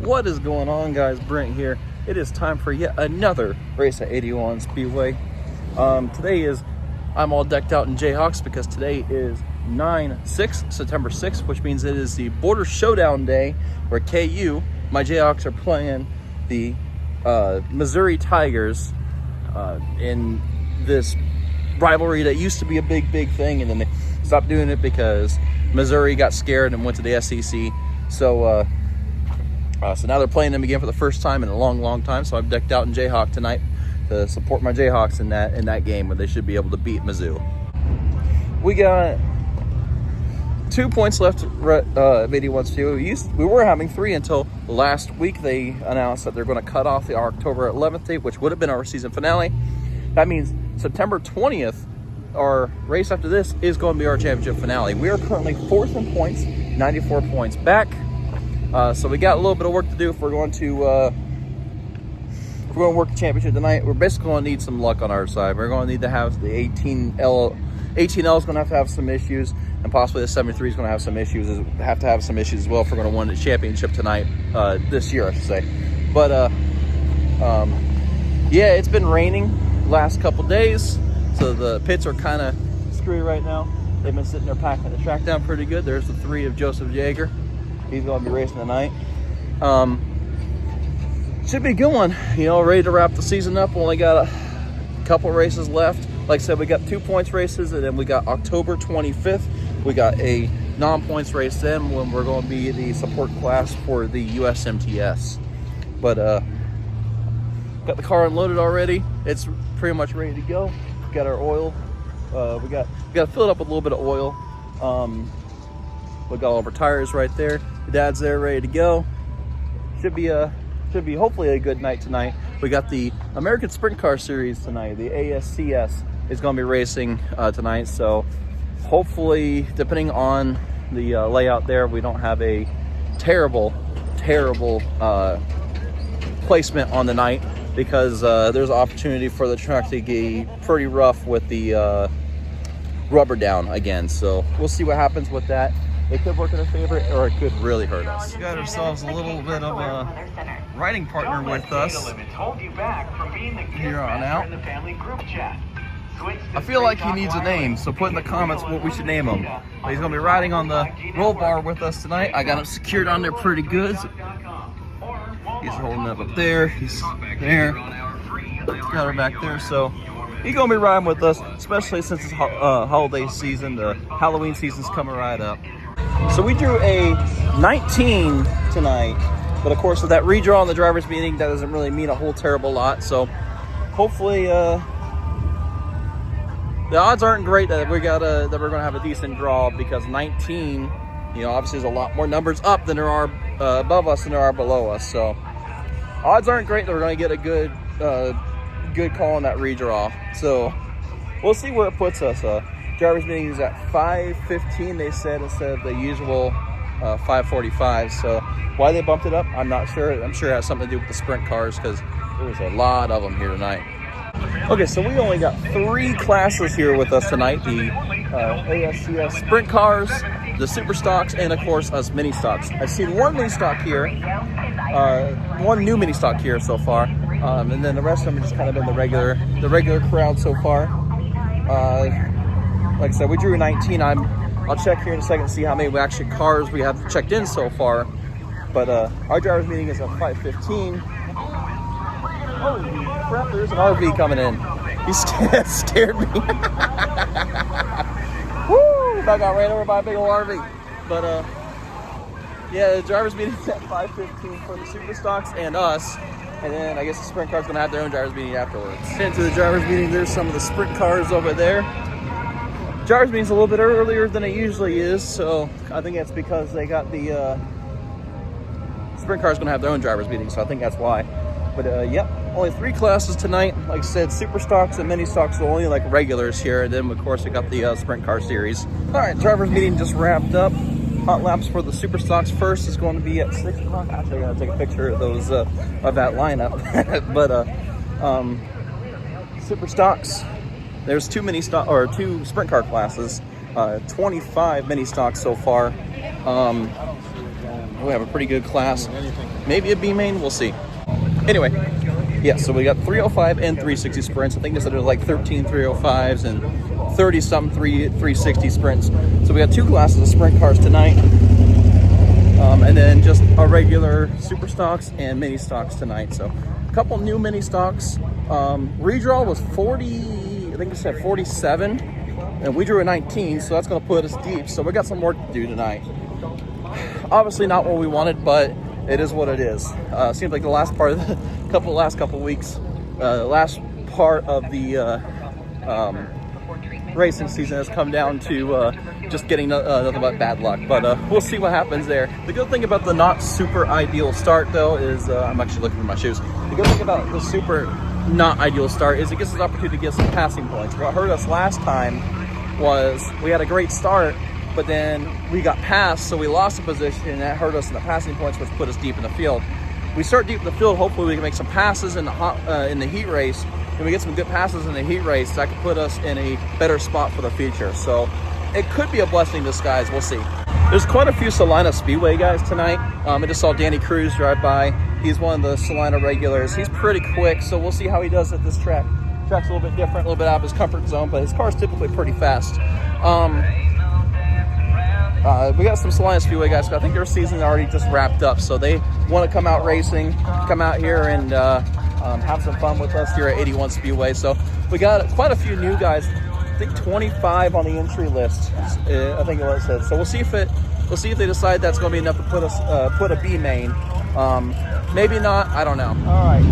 What is going on, guys? Brent here. It is time for yet another race at 81 Speedway. I'm all decked out in Jayhawks because today is September 6th, which means it is the Border Showdown Day where KU, my Jayhawks, are playing the Missouri Tigers in this rivalry that used to be a big thing, and then they stopped doing it because Missouri got scared and went to the SEC. So now they're playing them again for the first time in a long time. So I've decked out in Jayhawk tonight to support my Jayhawks in that game where they should be able to beat Mizzou. We got 2 points left at 81 Speedway. We were having 3 until last week. They announced that they're going to cut off the October 11th date, which would have been our season finale. That means September 20th, our race after this, is going to be our championship finale. We are currently 4th in points, 94 points back. So we got a little bit of work to do if we're going to work the championship tonight. We're basically going to need some luck on our side. We're going to need to have the 18L is going to have some issues, and possibly the 73 is going to have some issues. Have to have some issues as well if we're going to win the championship tonight, this year, I should say. But yeah, it's been raining last couple days, so the pits are kind of screwy right now. They've been sitting there packing the track down pretty good. There's the 3 of Joseph Jaeger. He's going to be racing tonight. Should be a good one. Ready to wrap the season up. Only got a couple races left. Like I said, we got 2 points races, and then we got October 25th. We got a non-points race then when we're going to be the support class for the USMTS. But got the car unloaded already. It's pretty much ready to go. We got our oil. We got to fill it up with a little bit of oil. We got all of our tires right there. The dad's there ready to go. Should be hopefully a good night tonight. We got the American Sprint Car Series tonight. The ASCS is going to be racing tonight. So hopefully, depending on the layout there, we don't have a terrible placement on the night, because there's an opportunity for the track to get pretty rough with the rubber down again. So we'll see what happens with that. It could work in our favor, or it could really hurt us. We got ourselves a little bit of a riding partner with us here on out. I feel like he needs a name, so put in the comments what we should name him. But he's going to be riding on the roll bar with us tonight. I got him secured on there pretty good. He's holding up there. He's there. Got her back there. So he's going to be riding with us, especially since it's holiday season. The Halloween season's coming right up. So we drew a 19 tonight, but of course with that redraw in the driver's meeting, that doesn't really mean a whole terrible lot. So hopefully the odds aren't great that we're gonna have a decent draw, because 19, obviously there's a lot more numbers up than there are above us than there are below us. So odds aren't great that we're gonna get a good call on that redraw. So we'll see where it puts us. Driver's meeting is at 5:15, they said, instead of the usual 5:45. So why they bumped it up, I'm not sure. I'm sure it has something to do with the sprint cars, because there's a lot of them here tonight. Okay, so we only got 3 classes here with us tonight: the ASCS sprint cars, the super stocks, and of course us mini stocks. I've seen one mini stock here, one new mini stock here so far, and then the rest of them have just kind of been the regular crowd so far. Like I said, we drew a 19. I'll check here in a second to see how many cars we have checked in so far. But our driver's meeting is at 5:15. Holy crap, there's an RV coming in. He scared me. Woo! I got ran over by a big old RV. But yeah, the driver's meeting is at 5:15 for the super stocks and us. And then I guess the sprint car's gonna have their own driver's meeting afterwards. Into the driver's meeting, there's some of the sprint cars over there. Driver's meeting's a little bit earlier than it usually is, so I think that's because they got the sprint car's gonna have their own driver's meeting, so I think that's why. But yep, only 3 classes tonight. Like I said, super stocks and mini stocks are only like regulars here, and then of course we got the sprint car series. All right, driver's meeting just wrapped up. Hot laps for the super stocks first is going to be at 6 o'clock. Actually, I gotta take a picture of those of that lineup. But super stocks. There's 2 sprint car classes, 25 mini stocks so far. We have a pretty good class. Maybe a B main, we'll see. Anyway, yeah, so we got 305 and 360 sprints. I think they said there was like 13 305s and 30-something 360 sprints. So we got 2 classes of sprint cars tonight. And then just our regular super stocks and mini stocks tonight. So a couple new mini stocks. Redraw was 40, I think it said 47. And we drew a 19, so that's going to put us deep. So we got some work to do tonight. Obviously not what we wanted, but it is what it is. Seems like the last part of the last couple weeks, last part of the racing season has come down to just getting nothing but bad luck. But we'll see what happens there. The good thing about the not super ideal start, though, is I'm actually looking for my shoes. The good thing about the super not ideal start is it gives us an opportunity to get some passing points. What hurt us last time was we had a great start, but then we got passed, so we lost a position, and that hurt us in the passing points, which put us deep in the field. We start deep in the field, hopefully we can make some passes in the heat race, and we get some good passes in the heat race that could put us in a better spot for the future. So it could be a blessing in disguise, we'll see. There's quite a few Salina Speedway guys tonight. I just saw Danny Cruz drive by. He's one of the Salina regulars. He's pretty quick, so we'll see how he does at this track. Track's a little bit different, a little bit out of his comfort zone, but his car's typically pretty fast. We got some Salina Speedway guys, but I think their season already just wrapped up, so they want to come out racing, come out here and have some fun with us here at 81 Speedway. So we got quite a few new guys. I think 25 on the entry list. I think what it said. So we'll see if they decide that's going to be enough to put a B main. Maybe not. I don't know. All right.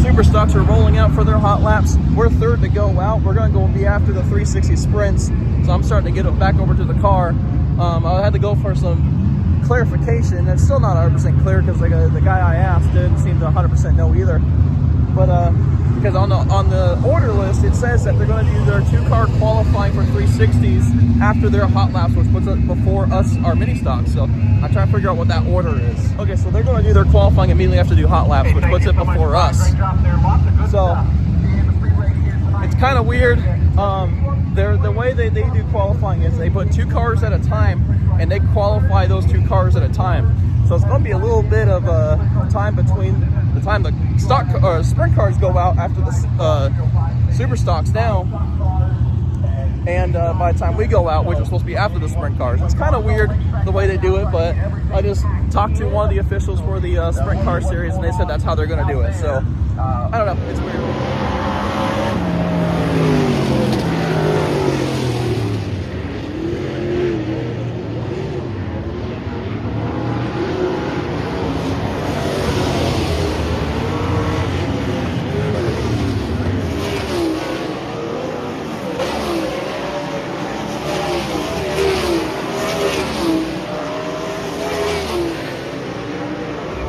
Super stocks are rolling out for their hot laps. We're third to go out. We're going to go be after the 360 sprints. So I'm starting to get it back over to the car. I had to go for some clarification. It's still not 100% clear because the guy I asked didn't seem to 100% know either. But because on the order list it says that they're going to do their 2-car qualifying for 360s after their hot laps, which puts it before us, our mini stocks. So I'm trying to figure out what that order is. Okay, so they're going to do their qualifying immediately after they do hot laps, which puts it before us. So it's kind of weird. The way they do qualifying is they put 2 cars at a time and they qualify those 2 cars at a time. So it's going to be a little bit of time between the time the sprint cars go out after the super stocks now, and by the time we go out, which is supposed to be after the sprint cars. It's kind of weird the way they do it, but I just talked to one of the officials for the sprint car series, and they said that's how they're going to do it. So I don't know. It's weird.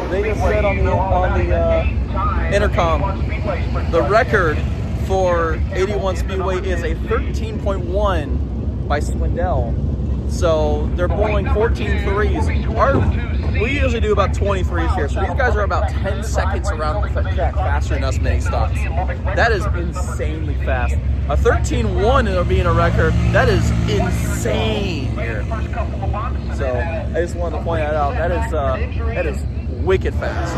They just said on the intercom, the record for 81 Speedway is a 13.1 by Swindell. So they're bowling 14 threes. We usually do about 23s here, so these guys are about 10 seconds around the track faster than us mini stocks. That is insanely fast. A 13.1 of being a record, that is insane here. So I just wanted to point that out. That is wicked fast.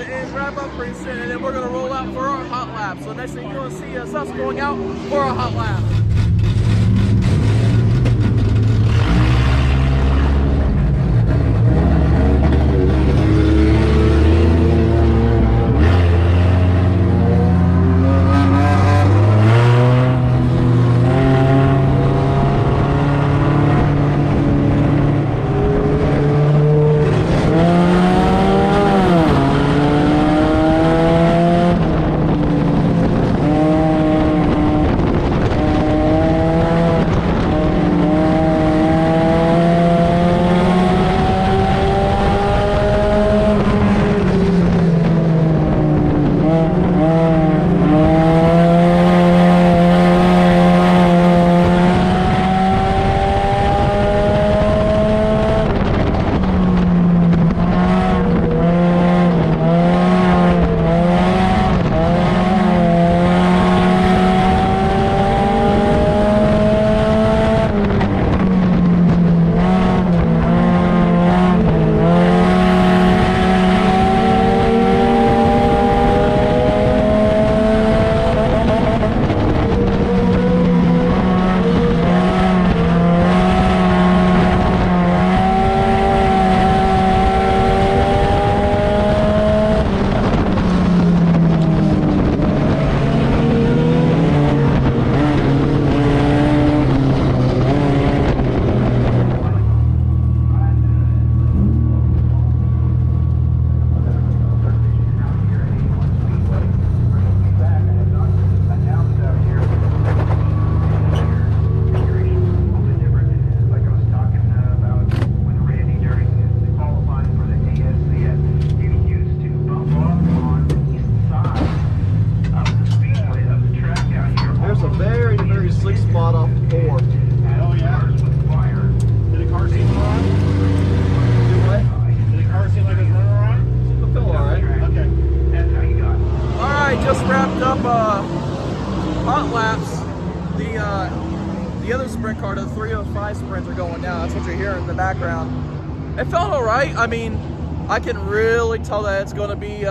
and wrap up pretty soon, and then we're gonna roll out for our hot lap. So next thing you're gonna see is us going out for a hot lap. Hot laps. The other sprint car, the 305 sprints are going down. That's what you're hearing in the background. It felt all right. I mean, I can really tell that it's going to be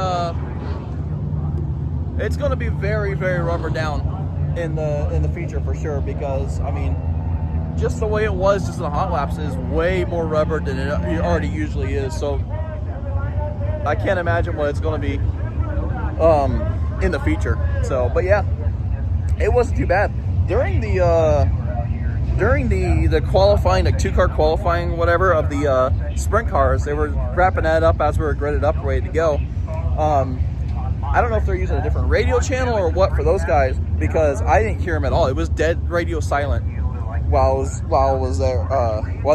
very, very rubber down in the feature for sure, because I mean, just the way it was just in the hot laps is way more rubber than it already usually is. So I can't imagine what it's going to be in the feature. So, but yeah, it wasn't too bad during the qualifying, like two-car qualifying, whatever, of the sprint cars. They were wrapping that up as we were gridded up, ready to go. I don't know if they're using a different radio channel or what for those guys, because I didn't hear them at all. It was dead radio silent while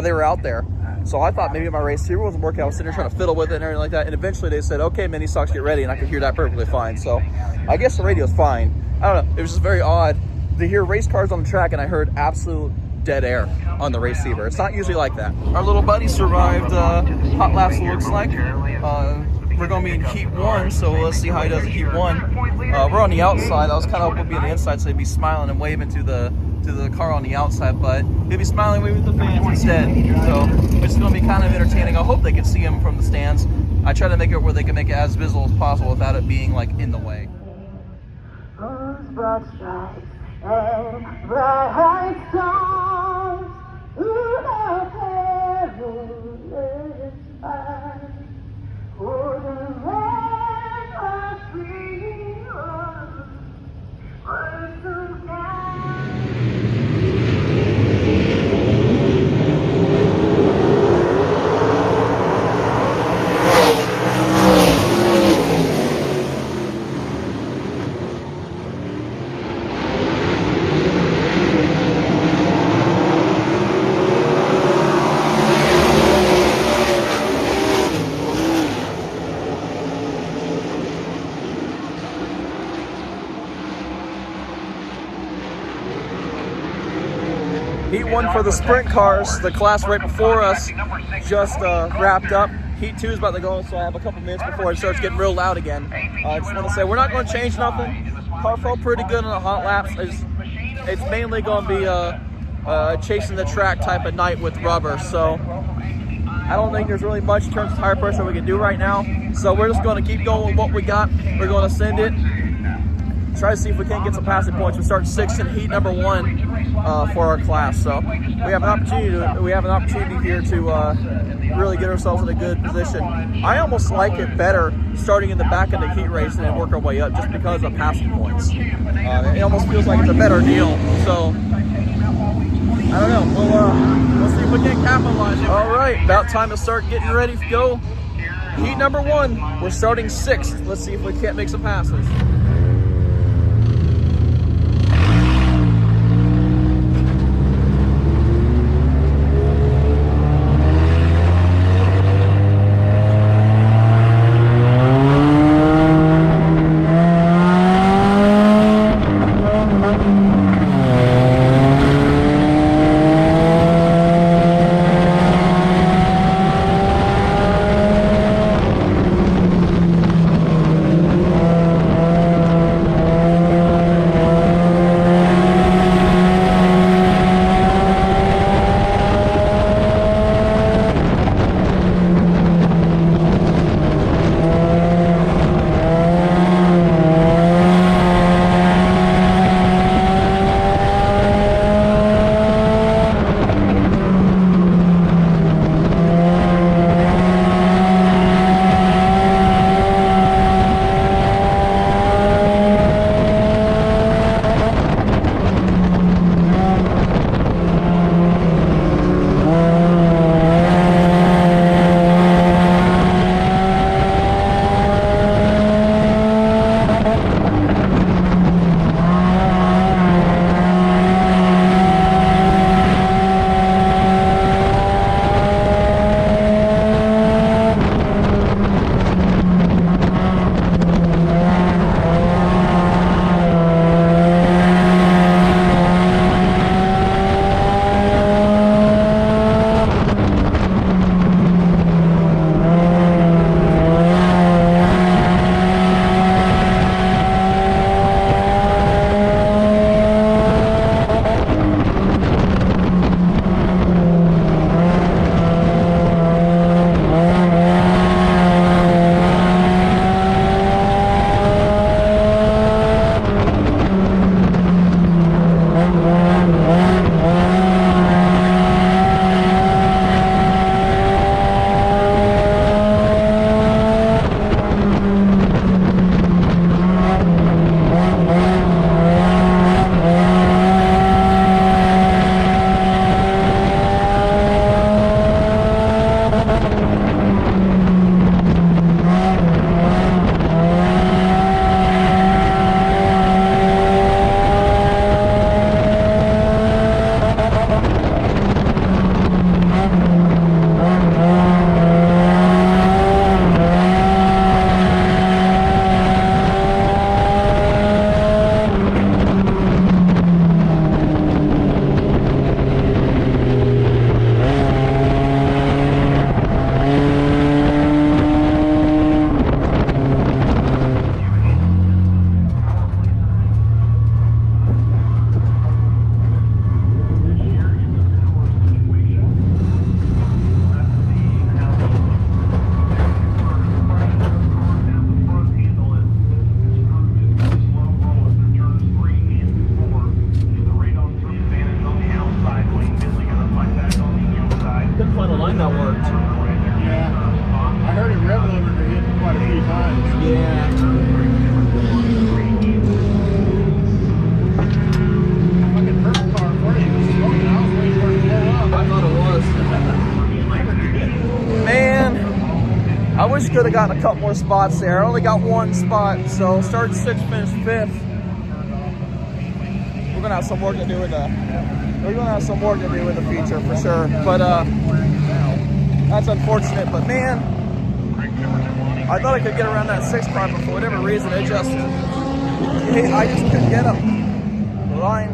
they were out there. So I thought maybe my receiver wasn't working. I was sitting there trying to fiddle with it and everything like that. And eventually they said, okay, mini stocks, get ready. And I could hear that perfectly fine. So I guess the radio's fine. I don't know. It was just very odd to hear race cars on the track, and I heard absolute dead air on the receiver. It's not usually like that. Our little buddy survived hot laps, it looks like. We're going to be in heat one, so let's see how he does in heat one. We're on the outside. I was kind of hoping to be on the inside, so he'd be smiling and waving to the car on the outside, but he'll be smiling, waving to the fans instead. So it's going to be kind of entertaining. I hope they can see him from the stands. I try to make it where they can make it as visible as possible without it being like in the way. Heat one for the sprint cars, the class right before us, just wrapped up. Heat two is about to go, so I have a couple minutes before it starts getting real loud again. I just want to say we're not going to change nothing. Car felt pretty good on the hot laps. It's mainly going to be chasing the track type of night with rubber. So I don't think there's really much in terms of tire pressure we can do right now. So we're just going to keep going with what we got. We're going to send it, try to see if we can't get some passing points. We start 6th in heat number 1 for our class. So we have an opportunity here to really get ourselves in a good position. I almost like it better starting in the back of the heat race and then work our way up, just because of passing points. It almost feels like it's a better deal. So I don't know. We'll see if we can capitalize it. All right, about time to start getting ready to go. Heat number 1. We're starting 6th. Let's see if we can't make some passes. could have gotten a couple more spots there. I only got one spot, so started 6th, finished 5th. We're gonna have some work to do with the feature for sure. But that's unfortunate. But man, I thought I could get around that 6th car, but for whatever reason, I just couldn't get him. The line,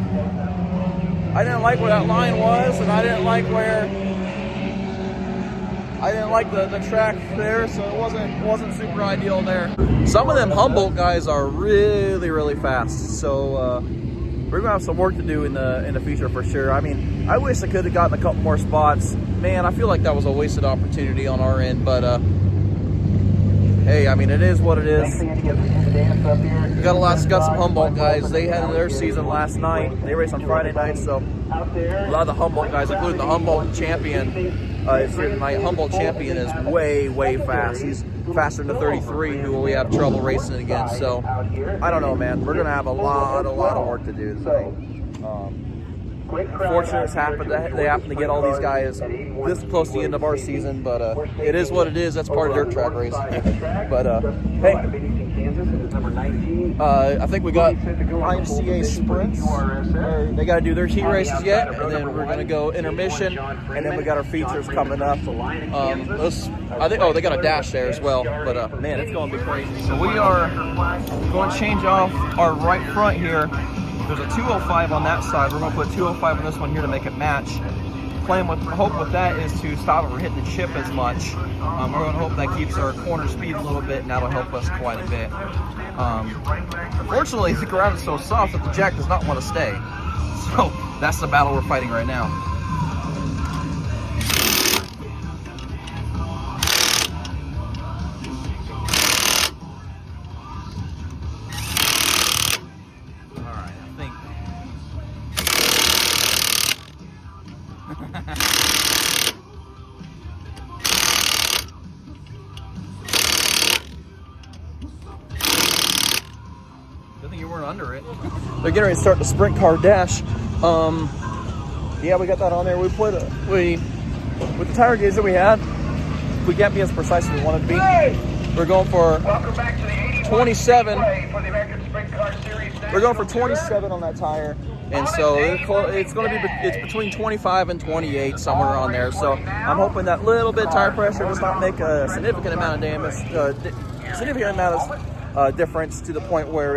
I didn't like where that line was, and I didn't like the track there, so it wasn't super ideal there. Some of them Humboldt guys are really, really fast. So we're gonna have some work to do in the feature for sure. I mean, I wish I could have gotten a couple more spots. Man, I feel like that was a wasted opportunity on our end, but hey, I mean, it is what it is. We got some Humboldt guys. They had their season last night. They raced on Friday night, so a lot of the Humboldt guys, including the Humboldt champion, is here tonight. Humboldt champion is way fast. He's faster than the 33, who we have trouble racing against. So I don't know, man. We're gonna have a lot of work to do tonight. Fortunate it's happened that they happen to get all these guys this close to the end of our season, but it is what it is. That's part of dirt track racing. But hey, I think we got IMCA sprints. They got to do their heat races yet, and then we're gonna go intermission, and then we got our features coming up. I think they got a dash there as well. But man, it's gonna be crazy. So we are going to change off our right front here. There's a 205 on that side. We're going to put 205 on this one here to make it match. Hope with that is to stop it from hitting the chip as much. We're going to hope that keeps our corner speed a little bit, and that'll help us quite a bit. Unfortunately, the ground is so soft that the jack does not want to stay. So that's the battle we're fighting right now. Good thing you weren't under it. They're getting ready to start the sprint car dash. Yeah, we got that on there. With the tire gauge that we had, we can't be as precise as we wanted to be. We're going for 27. We're going for 27 on that tire. And so it's going to be between 25 and 28, somewhere on there. So I'm hoping that little bit of tire pressure does not make a significant amount of damage, difference to the point where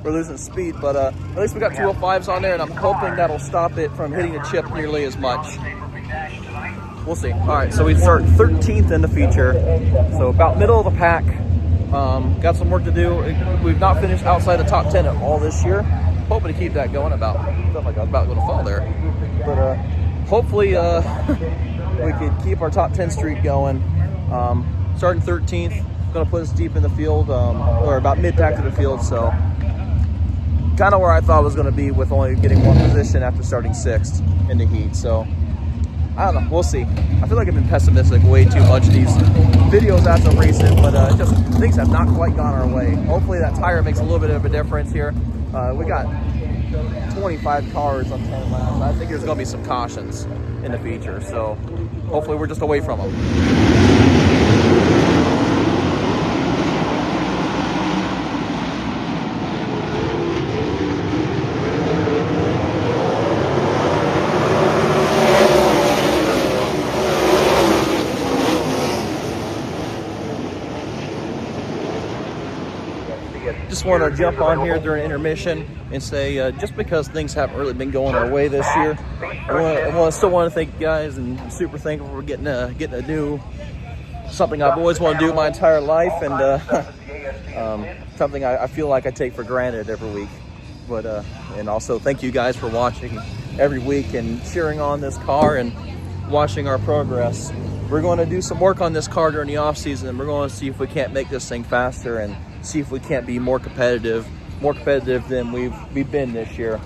we're losing speed. But at least we got 205s on there, and I'm hoping that'll stop it from hitting the chip nearly as much. We'll see. All right, so we start 13th in the feature, so about middle of the pack. Got some work to do. We've not finished outside the top 10 at all this year. Hoping to keep that going. Felt like I was about going to fall there, but hopefully we could keep our top 10 streak going. Starting 13th, going to put us deep in the field, or about mid-pack of the field. So kind of where I thought I was going to be, with only getting one position after starting 6th in the heat. So I don't know. We'll see. I feel like I've been pessimistic way too much these videos after racing, but just things have not quite gone our way. Hopefully that tire makes a little bit of a difference here. We got 25 cars on 10 laps. I think there's going to be some cautions in the feature, so hopefully we're just away from them. Just want to jump on here during intermission and say, just because things haven't really been going our way this year, I still want to thank you guys, and I'm super thankful for getting to do something I've always wanted to do my entire life, and something I feel like I take for granted every week. But and also thank you guys for watching every week and cheering on this car and watching our progress. We're going to do some work on this car during the off season, and we're going to see if we can't make this thing faster and see if we can't be more competitive than we've been this year.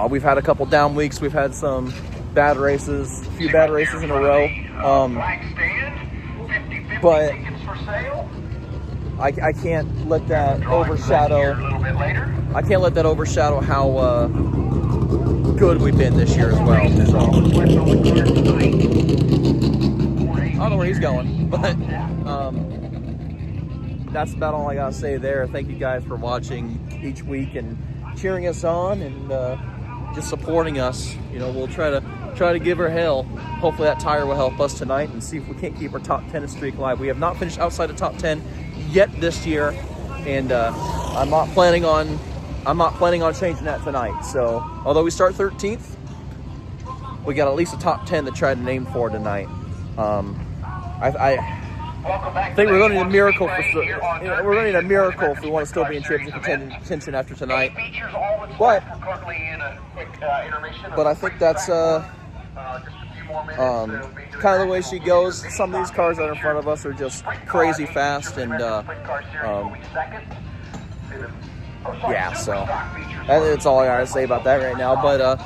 We've had a couple down weeks. We've had some bad races, a few bad races in a row. But I can't let that overshadow. I can't let that overshadow how good we've been this year as well. So I don't know where he's going, but that's about all I gotta say there. Thank you guys for watching each week and cheering us on, and just supporting us. We'll try to give her hell. Hopefully that tire will help us tonight, and see if we can't keep our top 10 streak alive. We have not finished outside the top 10 yet this year, and I'm not planning on changing that tonight. So although we start 13th, we got at least a top 10 to try to name for tonight. I think we're going to need a miracle we're going to need a miracle if we want to still be in championship contention after tonight. But I think that's kind of the way she goes. Some of these cars that are in front of us are just crazy fast, and yeah, so that's all I gotta say about that right now. But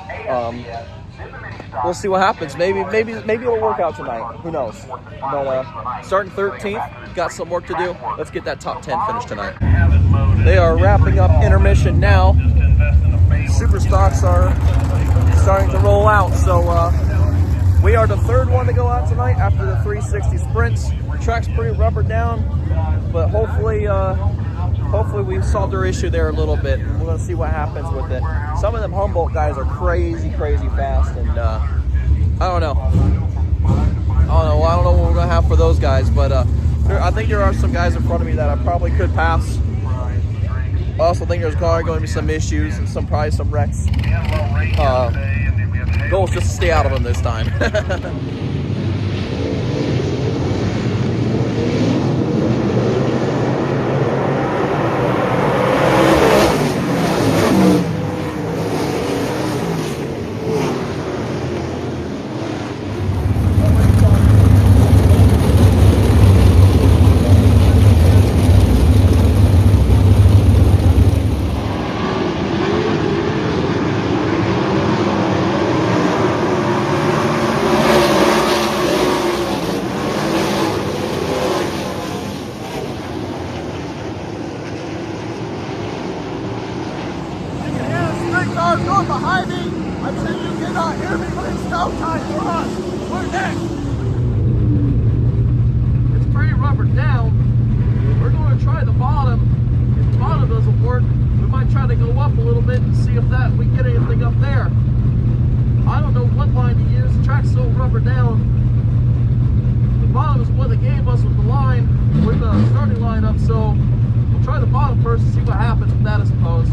we'll see what happens. Maybe it'll work out tonight. Who knows? But starting 13th, got some work to do. Let's get that top 10 finished tonight. They are wrapping up intermission now. Super stocks are starting to roll out. So we are the third one to go out tonight after the 360 sprints. The track's pretty rubber down, but hopefully we solved our issue there a little bit. We're gonna see what happens with it. Some of them Humboldt guys are crazy fast, and I don't know what we're gonna have for those guys, but I think there are some guys in front of me that I probably could pass. I also think there's probably going to be some issues and probably some wrecks. Goal is just to stay out of them this time. Cars going behind me. I said you cannot hear me, but it's no time for us. We're next. It's pretty rubber down. We're going to try the bottom. If the bottom doesn't work, we might try to go up a little bit and see if we get anything up there. I don't know what line to use. The track's so rubber down. The bottom is what they gave us with the line, with the starting line up. So we'll try the bottom first and see what happens with that, I suppose.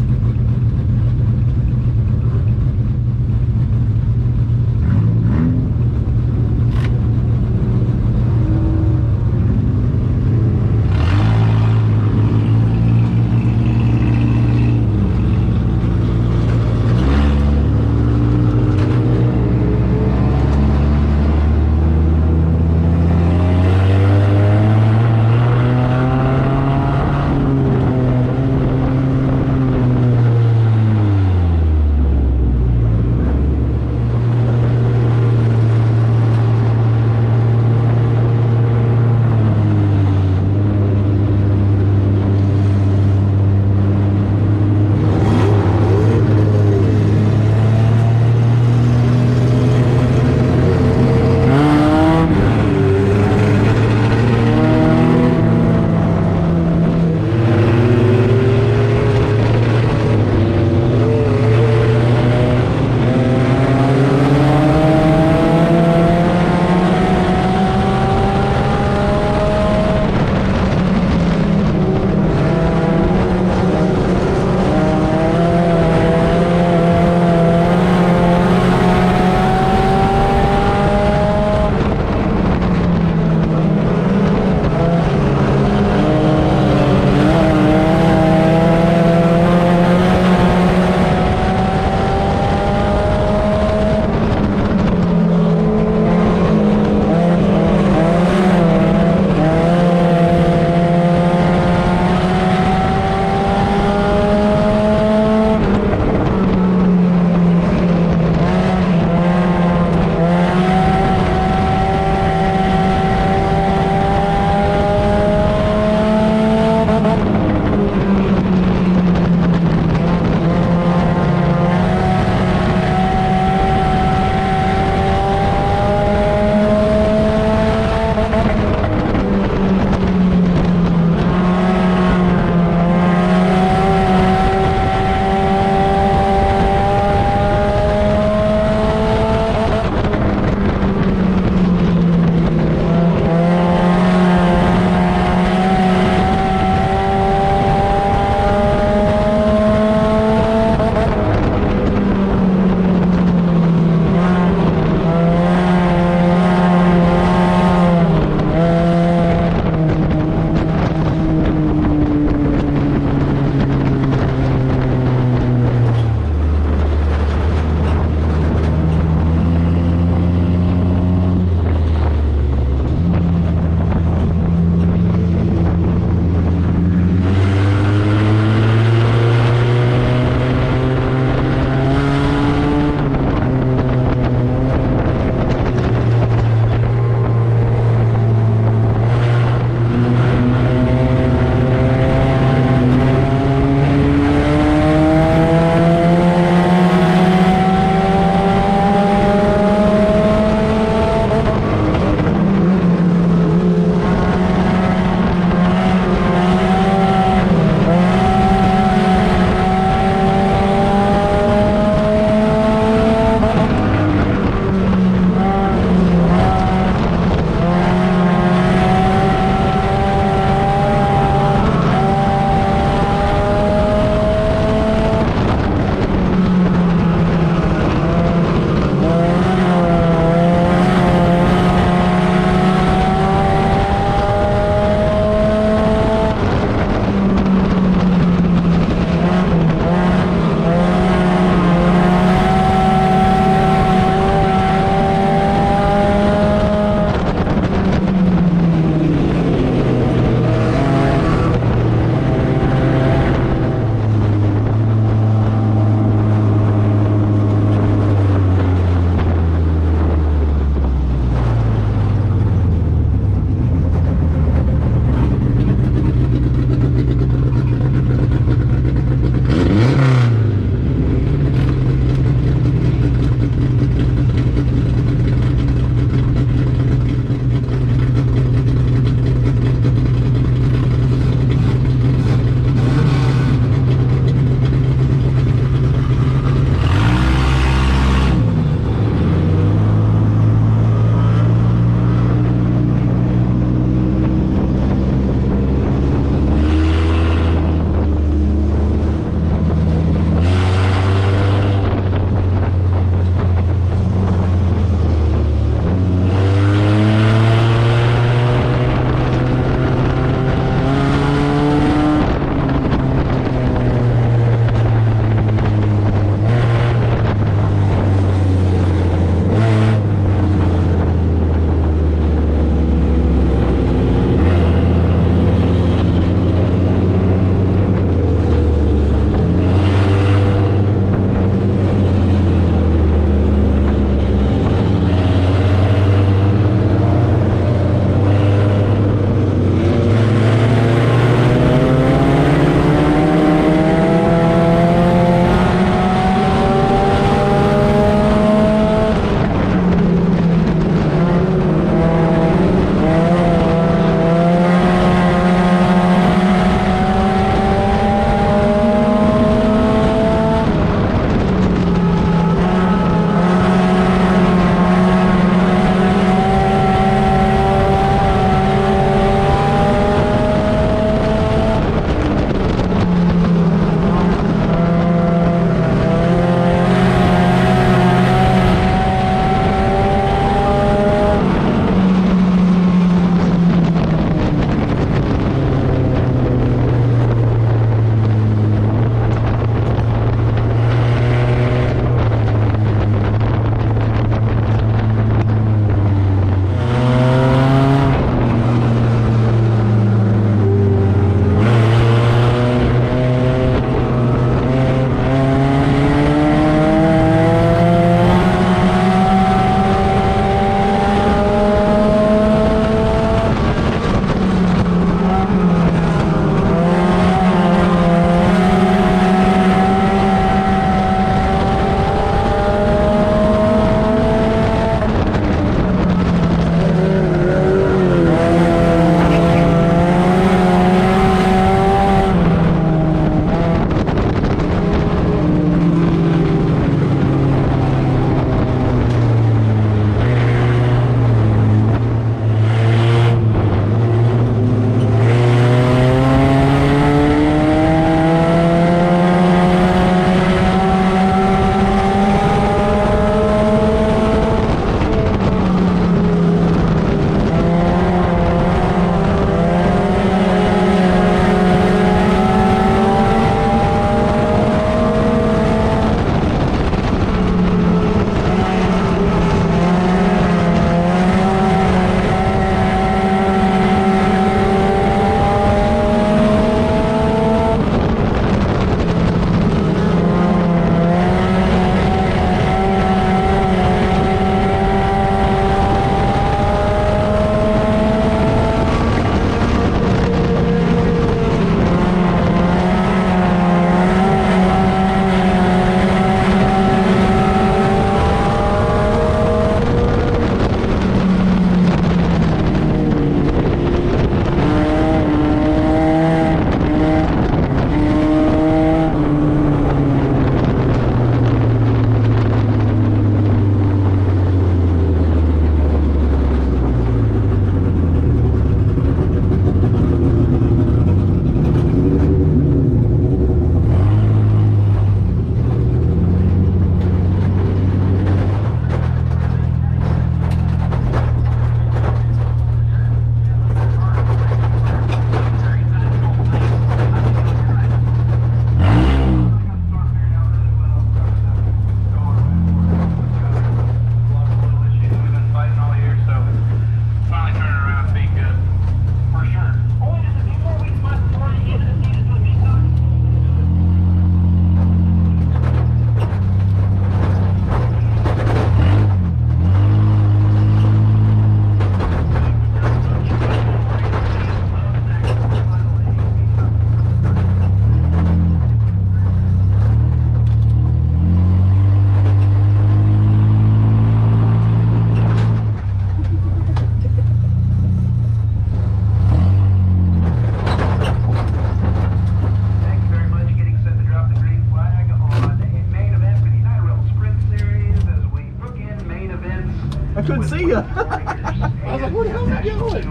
couldn't see you. I was like, where the hell are you going?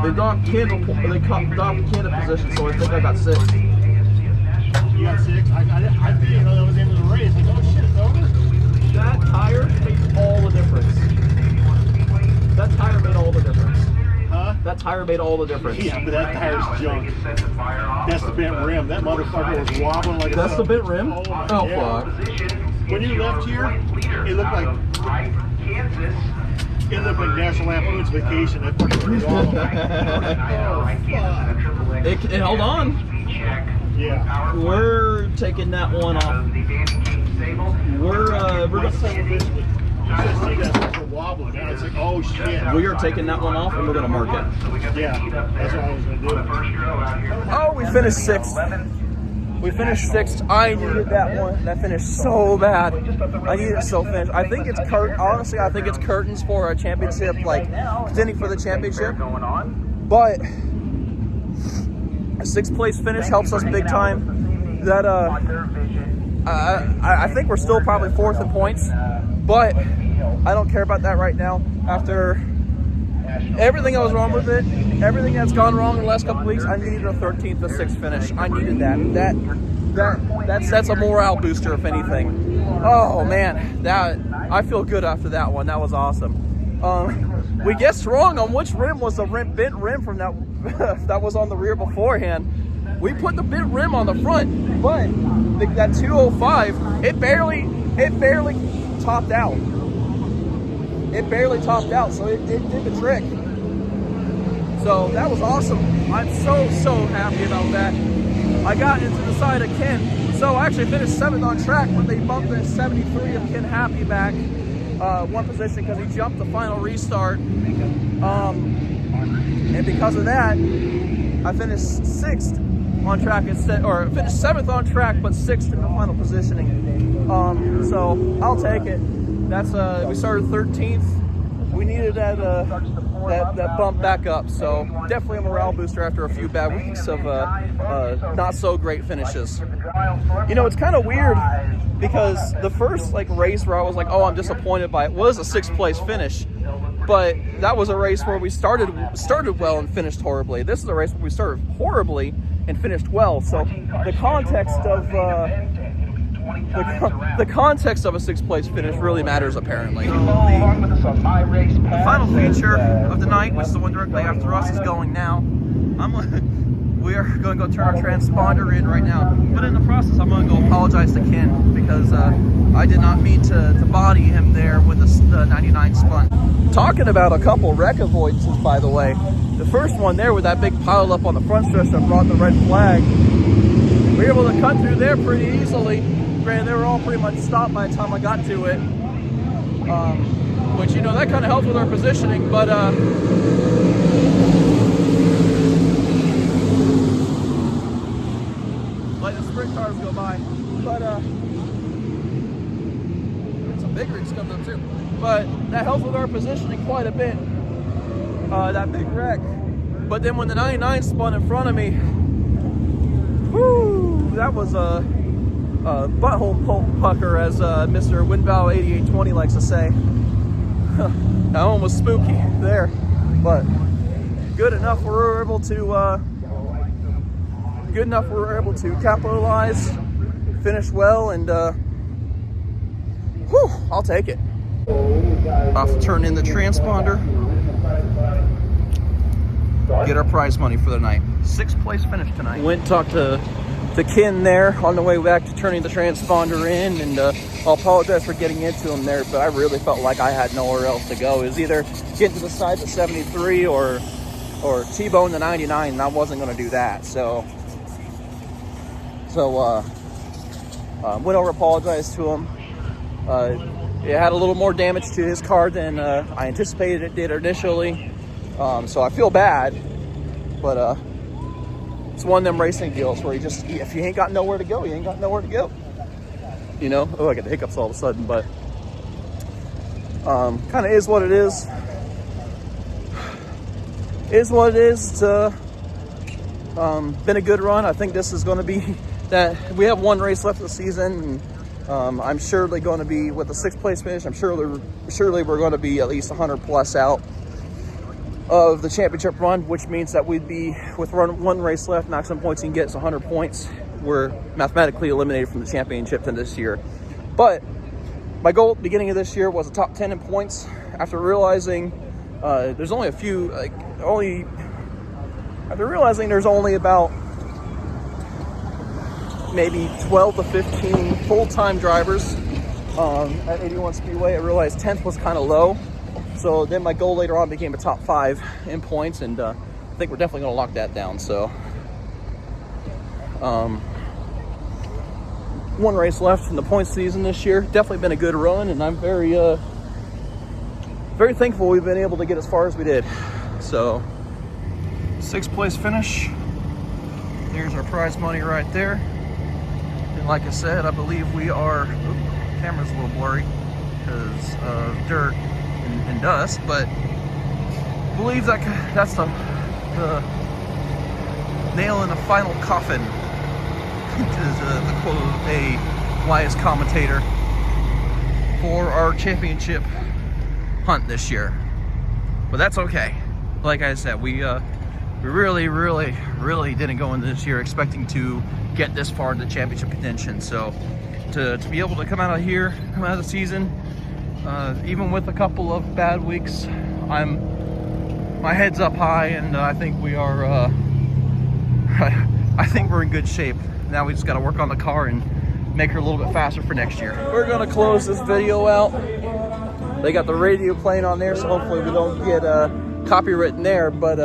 They docked Ken into position, so I think I got 6. You got 6? I didn't know that was the end of the race. Like, oh shit, it's over? That tire makes all the difference. That tire made all the difference. Huh? That tire made all the difference. Yeah, but that tire's junk. That's the bent rim. That motherfucker was wobbling like That's the bent rim? Oh, fuck. When you left here, it looked like National Lampoon's Vacation. That fucking was awful. Hold on. Yeah. We're taking that one off. We're gonna wobbling. Now it's like, oh shit. we are taking that one off and we're gonna mark it. Yeah, that's what I was gonna do. Oh, we finished 6th. We finished 6th. I needed that one. That finished so bad. I needed it so finished. I think it's honestly, I think it's curtains for a championship, like contending for the championship. But a 6th place finish helps us big time. That I think we're still probably 4th in points, but I don't care about that right now. After everything that was wrong with it, everything that's gone wrong in the last couple weeks, I needed a 13th to 6th finish. I needed that. That's a morale booster, if anything. Oh man, I feel good after that one. That was awesome. We guessed wrong on which rim was the bent rim from that that was on the rear beforehand. We put the bent rim on the front, but that 205, it barely topped out. It barely topped out, so it did the trick. So that was awesome. I'm so happy about that. I got into the side of Ken. So I actually finished 7th on track, but they bumped the 73 of Ken Happy back 1 position because he jumped the final restart. And because of that, I finished 6th on track instead, or finished 7th on track, but 6th in the final positioning. So I'll take it. That's we started 13th. We needed that bump back up. So definitely a morale booster after a few bad weeks of not so great finishes. You know, it's kind of weird because the first race where I was like, oh, I'm disappointed by it was a 6th place finish. But that was a race where we started well and finished horribly. This is a race where we started horribly and finished well. So the context of the context of a 6th place finish really matters, apparently. The final feature of the night, which is the one directly after us, is going now. We are going to go turn our transponder in right now. But in the process, I'm going to go apologize to Ken because I did not mean to body him there with the 99 spun. Talking about a couple wreck avoidances, by the way. The first one there with that big pile up on the front stretch that brought the red flag. We were able to cut through there pretty easily. Granted, they were all pretty much stopped by the time I got to it. Which, you know, that kind of helps with our positioning, but let the sprint cars go by. But some big rigs coming up too. But that helps with our positioning quite a bit. That big wreck. But then when the 99 spun in front of me, whoo, that was a butthole pucker, as Mr. Windvalve 8820 likes to say. That one was spooky there, but good enough we were able to capitalize, finish well, and whew, I'll take it. Off to turn in the transponder, get our prize money for the night. 6th place finish tonight. Went and talked to Ken there on the way back to turning the transponder in, and I'll apologize for getting into him there, but I really felt like I had nowhere else to go. It was either get to the side of 73 or T-bone the 99, and I wasn't going to do that. So went over, apologized to him. It had a little more damage to his car than I anticipated it did initially, so I feel bad, but it's one of them racing deals where if you ain't got nowhere to go, you ain't got nowhere to go. You know? Oh, I got the hiccups all of a sudden, but kind of is what it is. Is what it is. It's been a good run. I think this is going to be that we have one race left of the season, and I'm surely going to be, with the 6th place finish, I'm surely we're going to be at least 100 plus out of the championship run, which means that we'd be, with one race left, maximum points you can get is 100 points. We're mathematically eliminated from the championship in this year. But my goal at the beginning of this year was a top 10 in points. After realizing there's only a few, after realizing there's only about maybe 12 to 15 full-time drivers at 81 Speedway, I realized 10th was kind of low. So then my goal later on became a top 5 in points, and I think we're definitely going to lock that down. So one race left in the points season this year. Definitely been a good run, and I'm very thankful we've been able to get as far as we did. So 6th place finish. There's our prize money right there. And like I said, I believe we are, camera's a little blurry because of dirt and dust, but I believe that's the nail in the final coffin, is the quote of a wise commentator, for our championship hunt this year. But that's okay. Like I said, we really didn't go into this year expecting to get this far into championship contention. So to be able to come out of the season, even with a couple of bad weeks, my head's up high, and I think we are I think we're in good shape. Now we just got to work on the car and make her a little bit faster for next year. We're gonna close this video out. They got the radio playing on there, so hopefully we don't get copywritten there, but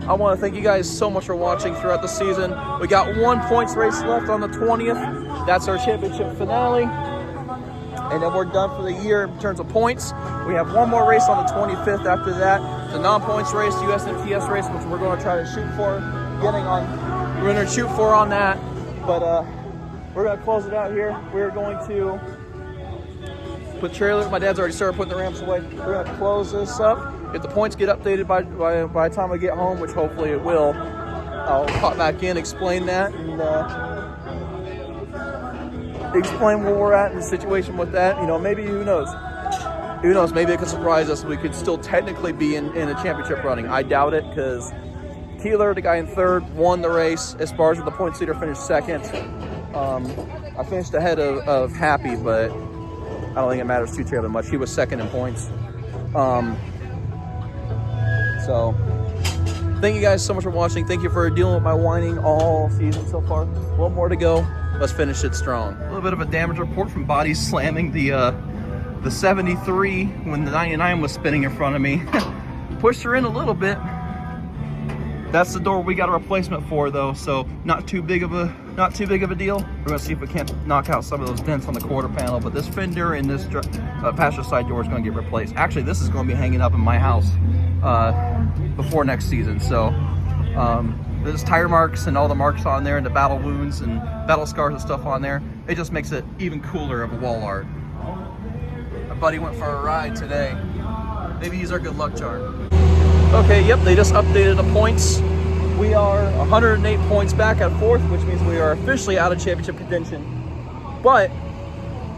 I want to thank you guys so much for watching throughout the season. We got 1 points race left on the 20th. That's our championship finale, and then we're done for the year in terms of points. We have one more race on the 25th after that, the non-points race, USMTS race, which we're going to try to shoot for we're going to shoot for on that. But we're going to close it out here. We're going to put trailer. My dad's already started putting the ramps away. We're going to close this up. If the points get updated by the time I get home, which hopefully it will, I'll pop back in, explain that, and explain where we're at in the situation with that. You know, maybe, who knows? Who knows? Maybe it could surprise us. We could still technically be in a championship running. I doubt it, because Keeler, the guy in 3rd, won the race. Esparza, the points leader, finished 2nd. I finished ahead of Happy, but I don't think it matters too terribly much. He was 2nd in points. So thank you guys so much for watching. Thank you for dealing with my whining all season so far. One more to go. Let's finish it strong. A little bit of a damage report from body slamming the 73 when the 99 was spinning in front of me. Pushed her in a little bit. That's the door we got a replacement for, though, so not too big of a deal. We're gonna see if we can't knock out some of those dents on the quarter panel, but this fender and this passenger side door is gonna get replaced. Actually, this is gonna be hanging up in my house before next season. So there's tire marks and all the marks on there, and the battle wounds and battle scars and stuff on there. It just makes it even cooler of a wall art. My buddy went for a ride today. Maybe he's our good luck charm. Okay, yep, they just updated the points. We are 108 points back at 4th, which means we are officially out of championship contention. But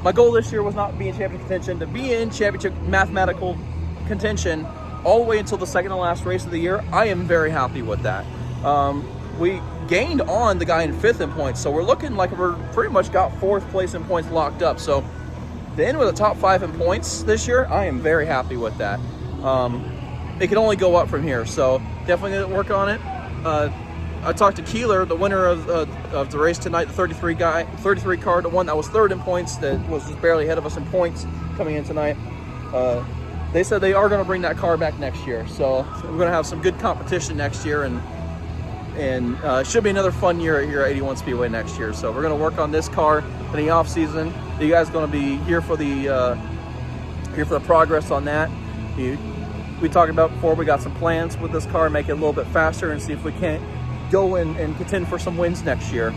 my goal this year was not to be in championship contention, to be in championship mathematical contention all the way until the 2nd to last race of the year. I am very happy with that. We gained on the guy in 5th in points, so we're looking like we're pretty much got 4th place in points locked up. So to end with a top 5 in points this year, I am very happy with that. It can only go up from here, so definitely going to work on it. I talked to Keeler, the winner of the race tonight, the 33 car, the one that was 3rd in points, that was just barely ahead of us in points coming in tonight. They said they are going to bring that car back next year, so we're going to have some good competition next year, and it should be another fun year here at 81 Speedway next year. So we're going to work on this car in the off season. You guys are going to be here for the progress on that. We talked about before, we got some plans with this car, make it a little bit faster and see if we can't go and contend for some wins next year.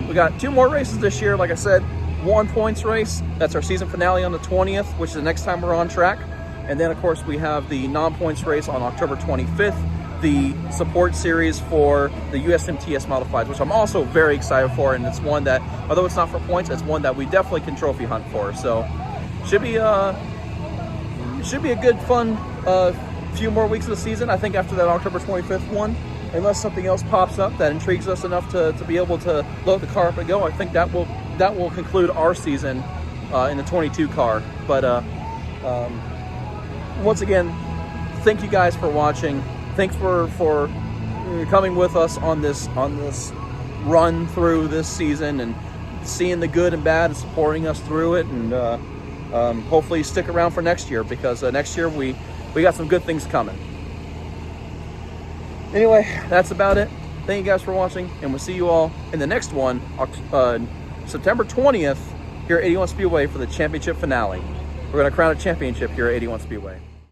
We got 2 more races this year. Like I said, 1 points race. That's our season finale on the 20th, which is the next time we're on track. And then, of course, we have the non-points race on October 25th. the support series for the USMTS Modifieds, which I'm also very excited for, and it's one that, although it's not for points, it's one that we definitely can trophy hunt for. So should be a good, fun few more weeks of the season. I think after that October 25th one, unless something else pops up that intrigues us enough to be able to load the car up and go, I think that will conclude our season in the 22 car. But once again, thank you guys for watching. Thanks for coming with us on this run through this season and seeing the good and bad and supporting us through it. And hopefully stick around for next year, because next year we got some good things coming. Anyway, that's about it. Thank you guys for watching, and we'll see you all in the next one, September 20th, here at 81 Speedway for the championship finale. We're going to crown a championship here at 81 Speedway.